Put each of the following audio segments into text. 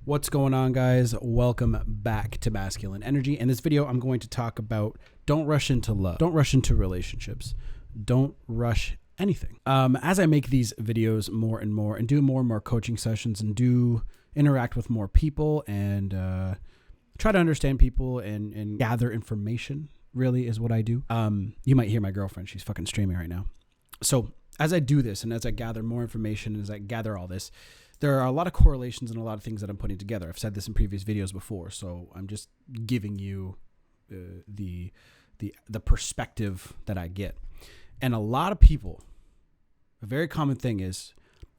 What's going on, guys? Welcome back to Masculine Energy. In this video, I'm going to talk about don't rush into love. Don't rush into relationships. Don't rush anything. As I make these videos more and more and do more and more coaching sessions and do interact with more people and try to understand people and gather information, really is what I do. You might hear my girlfriend. She's fucking streaming right now. So as I do this and as I gather more information, as I gather all this, there are a lot of correlations and a lot of things that I'm putting together. I've said this in previous videos before, so I'm just giving you the perspective that I get. And a lot of people, a very common thing is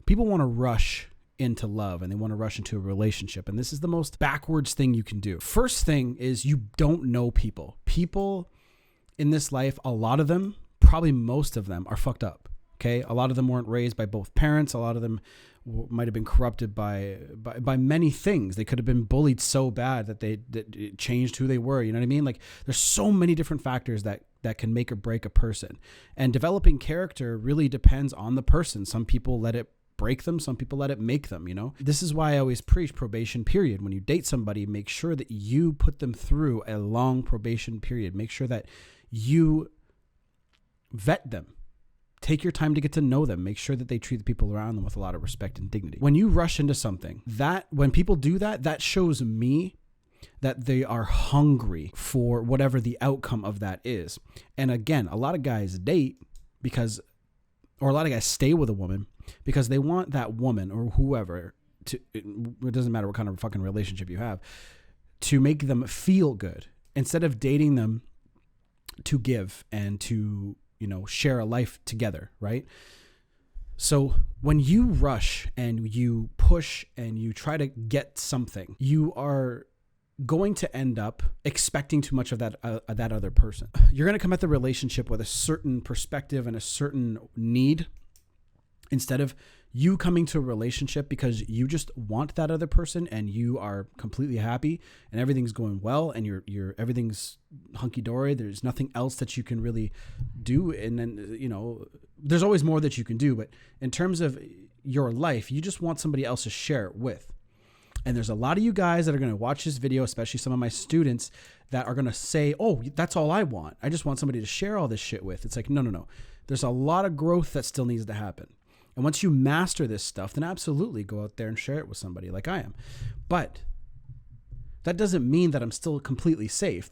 people want to rush into love and they want to rush into a relationship. And this is the most backwards thing you can do. First thing is you don't know people. People in this life, a lot of them, probably most of them are fucked up. Okay. A lot of them weren't raised by both parents. A lot of them might have been corrupted by many things. They could have been bullied so bad that it changed who they were. You know what I mean? Like there's so many different factors that can make or break a person, and developing character really depends on the person. Some people let it break them. Some people let it make them, you know? This is why I always preach probation period. When you date somebody, make sure that you put them through a long probation period. Make sure that you vet them. Take your time to get to know them. Make sure that they treat the people around them with a lot of respect and dignity. When you rush into something, when people do that, that shows me that they are hungry for whatever the outcome of that is. And again, a lot of guys date or a lot of guys stay with a woman because they want that woman or whoever it doesn't matter what kind of fucking relationship you have, to make them feel good instead of dating them to give and to, share a life together, right? So when you rush and you push and you try to get something, you are going to end up expecting too much of that other person. You're going to come at the relationship with a certain perspective and a certain need, instead of you coming to a relationship because you just want that other person and you are completely happy and everything's going well and everything's hunky-dory. There's nothing else that you can really do. And then, there's always more that you can do. But in terms of your life, you just want somebody else to share it with. And there's a lot of you guys that are going to watch this video, especially some of my students, that are going to say, oh, that's all I want. I just want somebody to share all this shit with. It's like, no. There's a lot of growth that still needs to happen. And once you master this stuff, then absolutely go out there and share it with somebody like I am. But that doesn't mean that I'm still completely safe.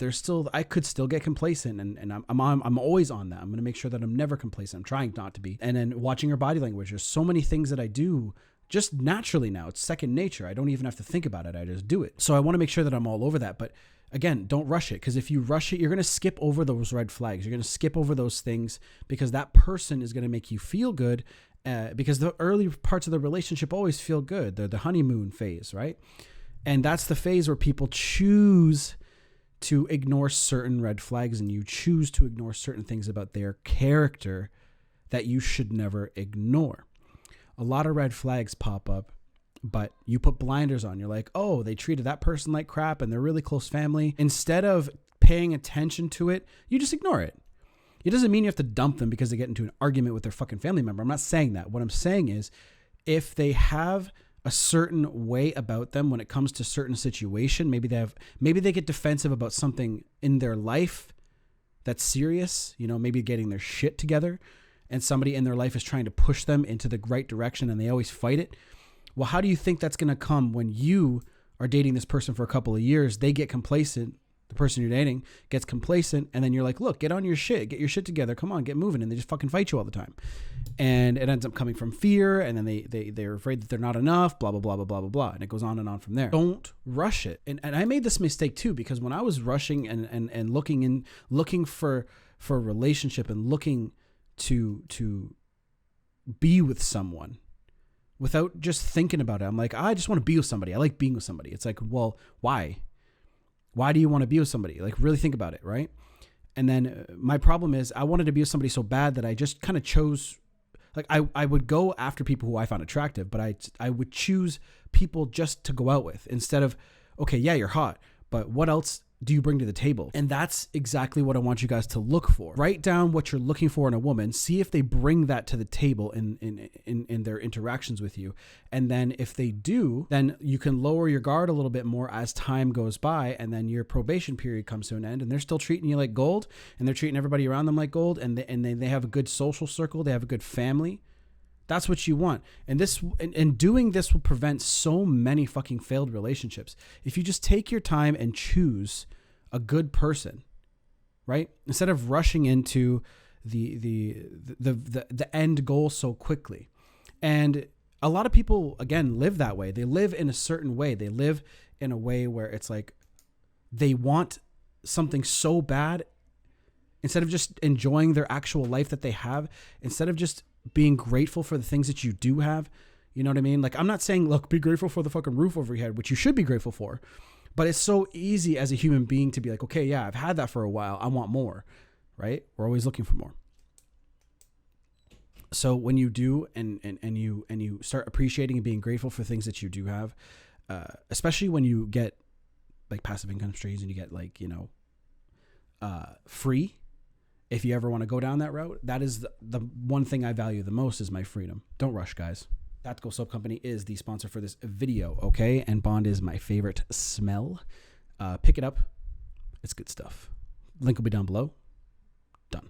I could still get complacent, and I'm always on that. I'm going to make sure that I'm never complacent. I'm trying not to be. And then watching your body language. There's so many things that I do just naturally now. It's second nature. I don't even have to think about it. I just do it. So I want to make sure that I'm all over that. But again, don't rush it, because if you rush it, you're going to skip over those red flags. You're going to skip over those things because that person is going to make you feel good. Because the early parts of the relationship always feel good. The honeymoon phase, right? And that's the phase where people choose to ignore certain red flags, and you choose to ignore certain things about their character that you should never ignore. A lot of red flags pop up, but you put blinders on. You're like, oh, they treated that person like crap and they're really close family. Instead of paying attention to it, you just ignore it. It doesn't mean you have to dump them because they get into an argument with their fucking family member. I'm not saying that. What I'm saying is, if they have a certain way about them when it comes to certain situation, maybe they get defensive about something in their life that's serious, maybe getting their shit together, and somebody in their life is trying to push them into the right direction and they always fight it. Well, how do you think that's going to come when you are dating this person for a couple of years? They get complacent. The person you're dating gets complacent, and then you're like, look, get on your shit, get your shit together. Come on, get moving. And they just fucking fight you all the time. And it ends up coming from fear. And then they're afraid that they're not enough, blah, blah, blah, blah, blah, blah, blah. And it goes on and on from there. Don't rush it. And I made this mistake too, because when I was rushing and looking for a relationship and looking to be with someone without just thinking about it, I'm like, I just want to be with somebody. I like being with somebody. It's like, well, why? Why do you want to be with somebody? Like, really think about it, right? And then my problem is I wanted to be with somebody so bad that I just kind of chose, like I would go after people who I found attractive, but I would choose people just to go out with instead of, okay, yeah, you're hot, but what else do you bring to the table? And that's exactly what I want you guys to look for. Write down what you're looking for in a woman. See if they bring that to the table in their interactions with you. And then if they do, then you can lower your guard a little bit more as time goes by. And then your probation period comes to an end and they're still treating you like gold, and they're treating everybody around them like gold. And they have a good social circle. They have a good family. That's what you want. And doing this will prevent so many fucking failed relationships. If you just take your time and choose a good person, right? Instead of rushing into the end goal so quickly. And a lot of people, again, live that way. They live in a certain way. They live in a way where it's like they want something so bad, instead of just enjoying their actual life that they have, instead of just being grateful for the things that you do have. You know what I mean? Like, I'm not saying, look, be grateful for the fucking roof over your head, which you should be grateful for. But it's so easy as a human being to be like, okay, yeah, I've had that for a while. I want more, right? We're always looking for more. So when you do, and you start appreciating and being grateful for things that you do have, especially when you get like passive income streams and you get like, free. If you ever want to go down that route, that is the one thing I value the most is my freedom. Don't rush, guys. Tactical Soap Company is the sponsor for this video, okay? And Bond is my favorite smell. Pick it up. It's good stuff. Link will be down below. Done.